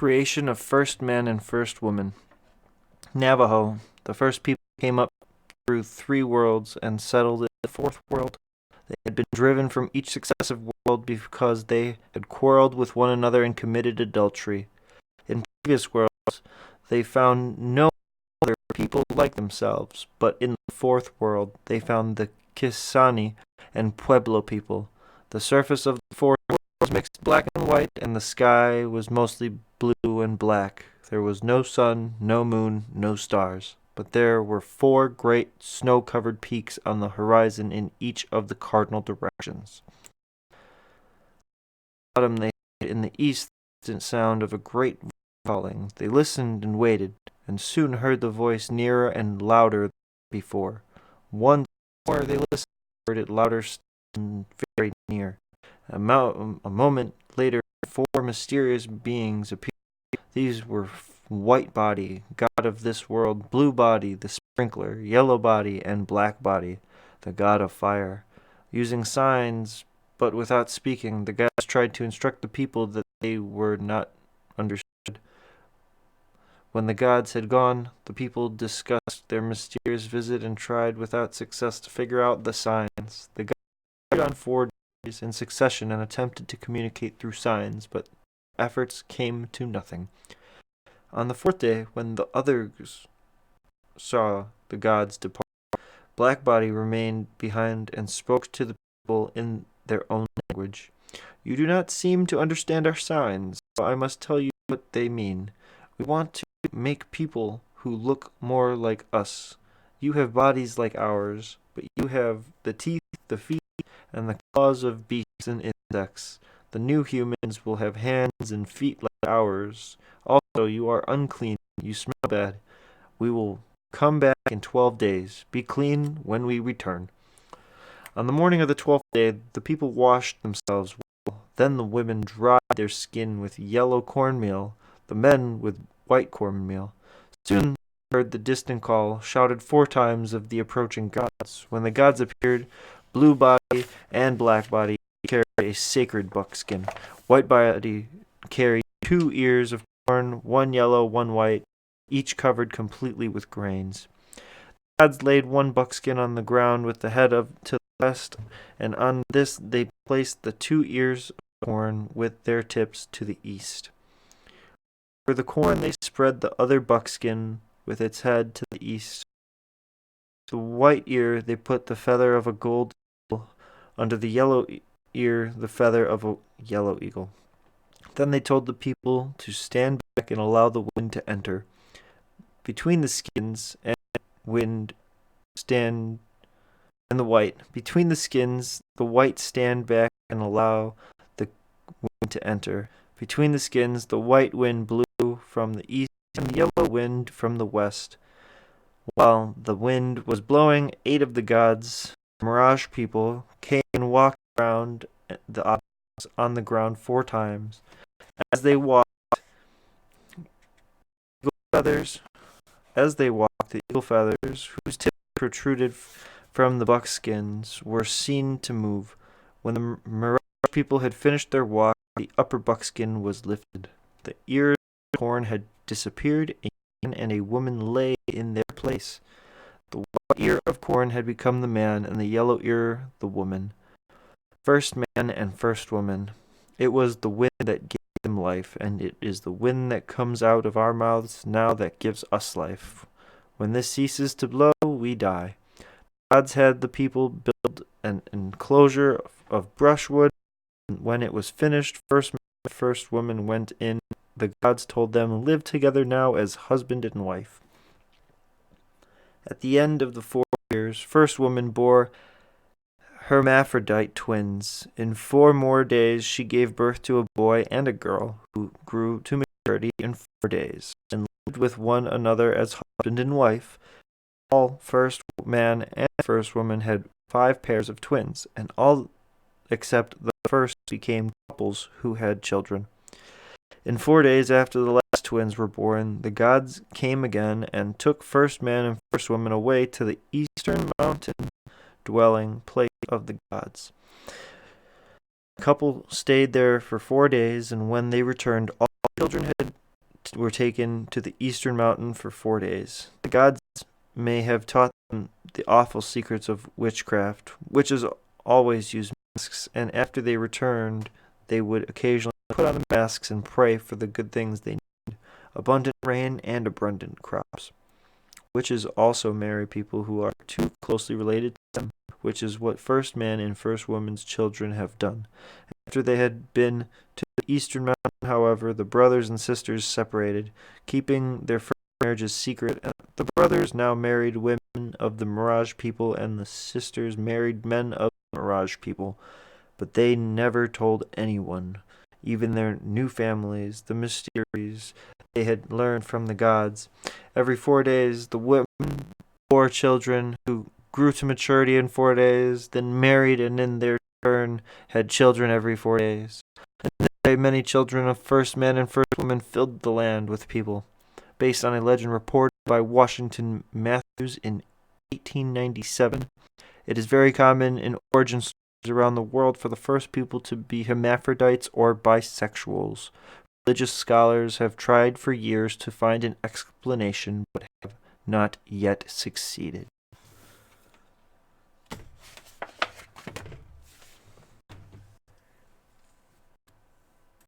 Creation of first man and first woman. Navajo, the first people came up through 3 worlds and settled in the 4th world. They had been driven from each successive world because they had quarreled with one another and committed adultery. In previous worlds, they found no other people like themselves, but in the 4th world, they found the Kisani and Pueblo people. The surface of the 4th world was mixed black and white, and the sky was mostly blue and black. There was no sun, no moon, no stars, but there were 4 great snow-covered peaks on the horizon in each of the cardinal directions. Autumn they heard in the east the distant sound of a great voice calling. They listened and waited, and soon heard the voice nearer and louder than before. Once more they listened and heard it louder still and very near. A moment later, 4 mysterious beings appeared. These were White Body, god of this world, Blue Body, the sprinkler, Yellow Body, and Black Body, the god of fire. Using signs, but without speaking, the gods tried to instruct the people that they were not understood. When the gods had gone, the people discussed their mysterious visit and tried without success to figure out the signs. The gods tried on 4 days in succession and attempted to communicate through signs, but efforts came to nothing. On the 4th day, when the others saw the gods depart, Black Body remained behind and spoke to the people in their own language. You do not seem to understand our signs, so I must tell you what they mean. We want to make people who look more like us. You have bodies like ours, but you have the teeth, the feet, and the claws of beasts and insects. The new humans will have hands and feet like ours. Also, you are unclean. You smell bad. We will come back in 12 days. Be clean when we return. On the morning of the 12th day, the people washed themselves well. Then the women dried their skin with yellow cornmeal, the men with white cornmeal. Soon they heard the distant call, shouted 4 times of the approaching gods. When the gods appeared, Blue Body and Black Body carried a sacred buckskin. White Body carried 2 ears of corn, 1 yellow, 1 white, each covered completely with grains. The gods laid 1 buckskin on the ground with the head to the west, and on this they placed the 2 ears of corn with their tips to the east. For the corn they spread the other buckskin with its head to the east. The white ear they put the feather of a gold eagle, under the yellow ear the feather of a yellow eagle. Then they told the people to stand back and allow the wind to enter. Between the skins and wind stand and the white. Between the skins, the white stand back and allow the wind to enter. Between the skins, the white wind blew from the east and the yellow wind from the west. While the wind was blowing, 8 of the gods, Mirage people, came and walked around the objects on the ground 4 times. As they walked, the eagle feathers, whose tips protruded from the buckskins, were seen to move. When the Mirage people had finished their walk, the upper buckskin was lifted. The ears of corn had disappeared, and a woman lay in their place. The white ear of corn had become the man, and the yellow ear the woman. First man and first woman. It was the wind that gave them life, and it is the wind that comes out of our mouths now that gives us life. When this ceases to blow, we die. The gods had the people build an enclosure of brushwood. When it was finished, first man and first woman went in. The gods told them, live together now as husband and wife. At the end of the 4 years, first woman bore hermaphrodite twins. In 4 more days she gave birth to a boy and a girl, who grew to maturity in 4 days, and lived with one another as husband and wife. All first man and first woman had 5 pairs of twins, and all except the first became couples who had children. In 4 days after the last twins were born, the gods came again and took first man and first woman away to the eastern mountain dwelling place of the gods. The couple stayed there for 4 days, and when they returned, all the children had were taken to the eastern mountain for 4 days. The gods may have taught them the awful secrets of witchcraft. Witches always used masks, and after they returned, they would occasionally put on the masks and pray for the good things they need, abundant rain and abundant crops. Witches also marry people who are too closely related to them, which is what first man and first woman's children have done. After they had been to the eastern mountain, however, the brothers and sisters separated, keeping their first marriages secret. The brothers now married women of the Mirage people, and the sisters married men of the Mirage people, but they never told anyone, even their new families, the mysteries they had learned from the gods. Every 4 days, the women bore children who grew to maturity in 4 days, then married, and in their turn had children every 4 days. And this way, many children of first man and first woman filled the land with people. Based on a legend reported by Washington Matthews in 1897, it is very common in origin stories around the world for the first people to be hermaphrodites or bisexuals. Religious scholars have tried for years to find an explanation but have not yet succeeded.